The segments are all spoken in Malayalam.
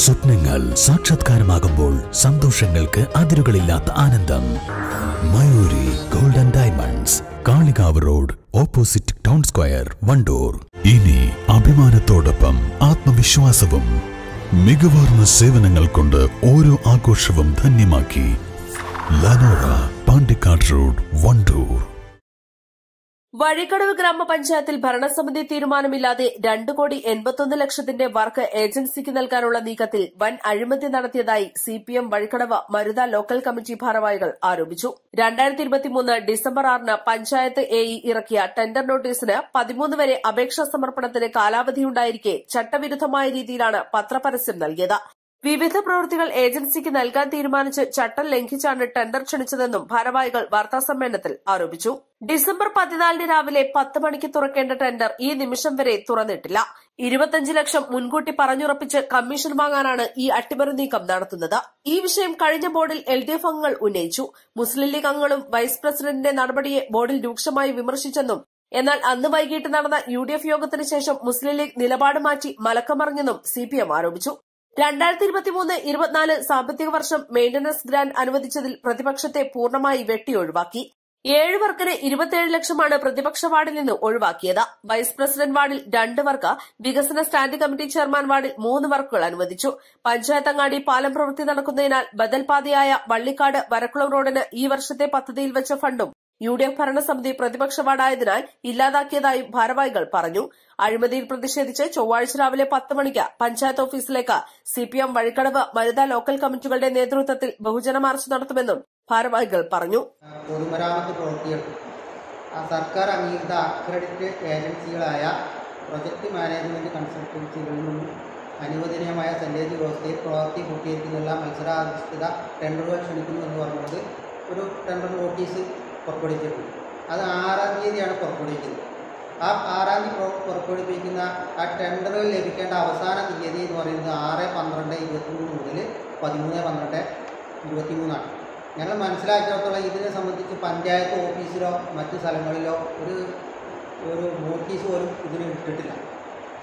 സ്വപ്നങ്ങൾ സാക്ഷാത്കാരമാകുമ്പോൾ സന്തോഷങ്ങൾക്ക് അതിരുകളില്ലാത്ത ആനന്ദം. Mayuri golden diamonds, Kalikavu road, opposite town square, Wandoor. ഇനി അഭിമാനത്തോടൊപ്പം ആത്മവിശ്വാസവും. മികവാർന്ന സേവനങ്ങൾ കൊണ്ട് ഓരോ ആഘോഷവും ധന്യമാക്കി. ലനോറ, പാണ്ടിക്കാട് റോഡ്, വണ്ടൂർ. വഴിക്കടവ് ഗ്രാമപഞ്ചായത്തിൽ ഭരണസമിതി തീരുമാനമില്ലാതെ 2,81,00,000 വർക്ക് ഏജൻസിക്ക് നൽകാനുള്ള നീക്കത്തിൽ വൻ അഴിമതി നടത്തിയതായി CPM Vazhikkadavu Marutha local committee ഭാരവാഹികൾ ആരോപിച്ചു. 2023 ഡിസംബർ 6 പഞ്ചായത്ത് എഇ ഇറക്കിയ ടെൻഡർ നോട്ടീസിന് 13 വരെ അപേക്ഷാ സമർപ്പണത്തിന് കാലാവധിയുണ്ടായിരിക്കെ ചട്ടവിരുദ്ധമായ രീതിയിലാണ് പത്രപരസ്യം നൽകിയത്. വിവിധ പ്രവൃത്തികൾ ഏജൻസിക്ക് നൽകാൻ തീരുമാനിച്ച് ചട്ടം ലംഘിച്ചാണ് ടെൻഡർ ക്ഷണിച്ചതെന്നും ഭാരവാഹികൾ വാർത്താസമ്മേളനത്തിൽ ആരോപിച്ചു. ഡിസംബർ 14 രാവിലെ 10 മണിക്ക് തുറക്കേണ്ട ടെൻഡർ ഈ നിമിഷം വരെ തുറന്നിട്ടില്ല. 25 ലക്ഷം മുൻകൂട്ടി പറഞ്ഞുറപ്പിച്ച് കമ്മീഷൻ വാങ്ങാനാണ് ഈ അട്ടിമറി നീക്കം നടത്തുന്നത്. ഈ വിഷയം കഴിഞ്ഞ ബോർഡിൽ LDF അംഗങ്ങൾ ഉന്നയിച്ചു. മുസ്ലിം ലീഗ് അംഗങ്ങളും വൈസ് പ്രസിഡന്റിന്റെ നടപടിയെ ബോർഡിൽ രൂക്ഷമായി വിമർശിച്ചെന്നും എന്നാൽ അന്ന് വൈകിട്ട് നടന്ന UDF യോഗത്തിന് ശേഷം മുസ്ലിം ലീഗ് നിലപാട് മാറ്റി മലക്കമറിഞ്ഞെന്നും CPM ആരോപിച്ചു. 2023-24 സാമ്പത്തിക വർഷം മെയിന്റനൻസ് ഗ്രാന്റ് അനുവദിച്ചതിൽ പ്രതിപക്ഷത്തെ പൂർണ്ണമായി വെട്ടിയൊഴിവാക്കി. 7 വർക്കിന് 27 ലക്ഷമാണ് പ്രതിപക്ഷ വാർഡിൽ നിന്ന് ഒഴിവാക്കിയത്. വൈസ് പ്രസിഡന്റ് വാർഡിൽ 2 വർക്ക്, വികസന സ്റ്റാൻഡിംഗ് കമ്മിറ്റി ചെയർമാൻ വാർഡിൽ 3 വർക്കുകൾ അനുവദിച്ചു. പഞ്ചായത്തങ്ങാടി പാലം പ്രവൃത്തി നടക്കുന്നതിനാൽ ബദൽ പാതയായ വള്ളിക്കാട് വരക്കുളം റോഡിന് ഈ വർഷത്തെ പദ്ധതിയിൽ വെച്ച ഫണ്ടും UDF ഭരണസമിതി പ്രതിപക്ഷ വാർഡായതിനാൽ ഇല്ലാതാക്കിയതായും ഭാരവാഹികൾ പറഞ്ഞു. അഴിമതിയിൽ പ്രതിഷേധിച്ച് ചൊവ്വാഴ്ച രാവിലെ 10 മണിക്ക് പഞ്ചായത്ത് ഓഫീസിലേക്ക് CPM വഴിക്കടവ് മരുത ലോക്കൽ കമ്മിറ്റികളുടെ നേതൃത്വത്തിൽ ബഹുജന മാർച്ച് നടത്തുമെന്നും ഭാരവാഹികൾ പറഞ്ഞു. പൊതുമരാമത്ത് പ്രവൃത്തികൾ സർക്കാർ അംഗീകൃത അക്രഡിറ്റ് ഏജൻസികളായ പ്രൊജക്ട് മാനേജ്മെന്റ് കൺസൾട്ടൻസികളിൽ നിന്നും അനുവദനീയമായ സെന്റേജ് വ്യവസ്ഥയിൽ പ്രവൃത്തി പൂർത്തീകരിക്കുന്നതിനുള്ള മത്സരാധിഷ്ഠിത ടെൻഡറുകൾ ക്ഷണിക്കുന്നു എന്ന് പറഞ്ഞുകൊണ്ട് ഒരു ടെൻഡർ നോട്ടീസ് പുറപ്പെടുവിച്ചിട്ടുണ്ട്. അത് 6-ാം തീയതിയാണ് പുറപ്പെടുവിക്കുന്നത്. ആ 6-ാം തീയതി പുറപ്പെടുവിക്കുന്ന ആ ടെൻഡറുകൾ ലഭിക്കേണ്ട അവസാന തീയതി എന്ന് പറയുന്നത് 6/12/23 മുതൽ 13/12/23 ഞങ്ങൾ മനസ്സിലാക്കിയിടത്തോളം ഇതിനെ സംബന്ധിച്ച് പഞ്ചായത്ത് ഓഫീസിലോ മറ്റു സ്ഥലങ്ങളിലോ ഒരു നോട്ടീസ് പോലും ഇതിന് ഇട്ടിട്ടില്ല.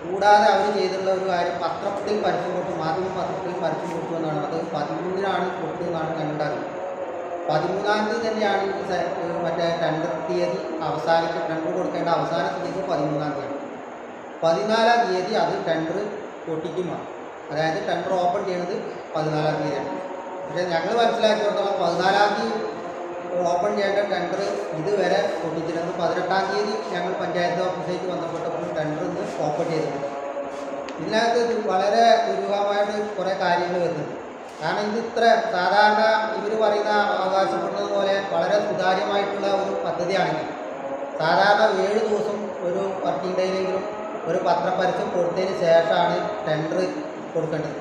കൂടാതെ അവർ ചെയ്തിട്ടുള്ള ഒരു കാര്യം പത്രത്തിൽ പരസ്യം കൊടുത്തു, മാധ്യമ പത്രത്തിൽ പരസ്യം കൊടുത്തു എന്നാണ്. അത് 13-നാണ് കൊടുത്തതെന്നാണ് ഞങ്ങളുടെ അറിവ്. 13-ാം തീയതി തന്നെയാണ് മറ്റേ ടെൻഡർ തീയതി ടെൻഡർ കൊടുക്കേണ്ട അവസാന തീയതി 13-ാം തീയതി. 14-ാം തീയതി അത് ടെൻഡർ പൊട്ടിക്കുമാണ്. അതായത് ടെൻഡർ ഓപ്പൺ ചെയ്യുന്നത് 14-ാം തീയതിയാണ്. പക്ഷേ ഞങ്ങൾ മനസ്സിലാക്കിയിടത്തോളം 14-ാം തീയതി ഓപ്പൺ ചെയ്യേണ്ട ടെൻഡർ ഇതുവരെ പൊട്ടിച്ചിരുന്നത്. 18-ാം തീയതി ഞങ്ങൾ പഞ്ചായത്ത് ഓഫീസിലേക്ക് ബന്ധപ്പെട്ടപ്പോൾ ടെൻഡർ ഇന്ന് ഓപ്പൺ ചെയ്തിട്ടുണ്ട്. ഇതിനകത്ത് വളരെ ദുരൂഹമായിട്ട് കുറേ കാര്യങ്ങൾ വരുന്നുണ്ട്. കാരണം ഇത് ഇത്ര സാധാരണ ഇവർ പറയുന്ന അവകാശപ്പെടുന്നത് പോലെ വളരെ സുതാര്യമായിട്ടുള്ള ഒരു പദ്ധതിയാണെങ്കിൽ സാധാരണ 7 ദിവസം ഒരു വർക്കിംഗ് ഡേയിലെങ്കിലും ഒരു പത്രപരസ്യം കൊടുത്തതിന് ശേഷമാണ് ടെൻഡർ കൊടുക്കേണ്ടത്.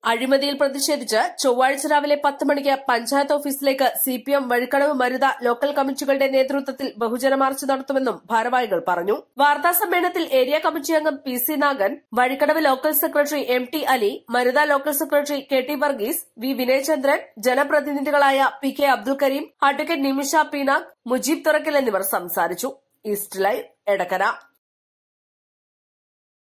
അഴിമതിയിൽ പ്രതിഷേധിച്ച് ചൊവ്വാഴ്ച രാവിലെ 10 മണിക്ക് പഞ്ചായത്ത് ഓഫീസിലേക്ക് CPM വഴിക്കടവ് മരുത ലോക്കൽ കമ്മിറ്റികളുടെ നേതൃത്വത്തിൽ ബഹുജന മാർച്ച് നടത്തുമെന്നും ഭാരവാഹികൾ പറഞ്ഞു. വാർത്താസമ്മേളനത്തിൽ ഏരിയ കമ്മിറ്റി അംഗം PC Nagan, Vazhikkadavu local secretary MT Ali, Marutha local secretary KT Varghese, V Vinayachandran, ജനപ്രതിനിധികളായ PK അബ്ദുൽ കരീം, അഡ്വക്കേറ്റ് നിമിഷ പീനാഗ്, മുജീബ് തുറക്കൽ എന്നിവർ സംസാരിച്ചു. East live, Edakkara.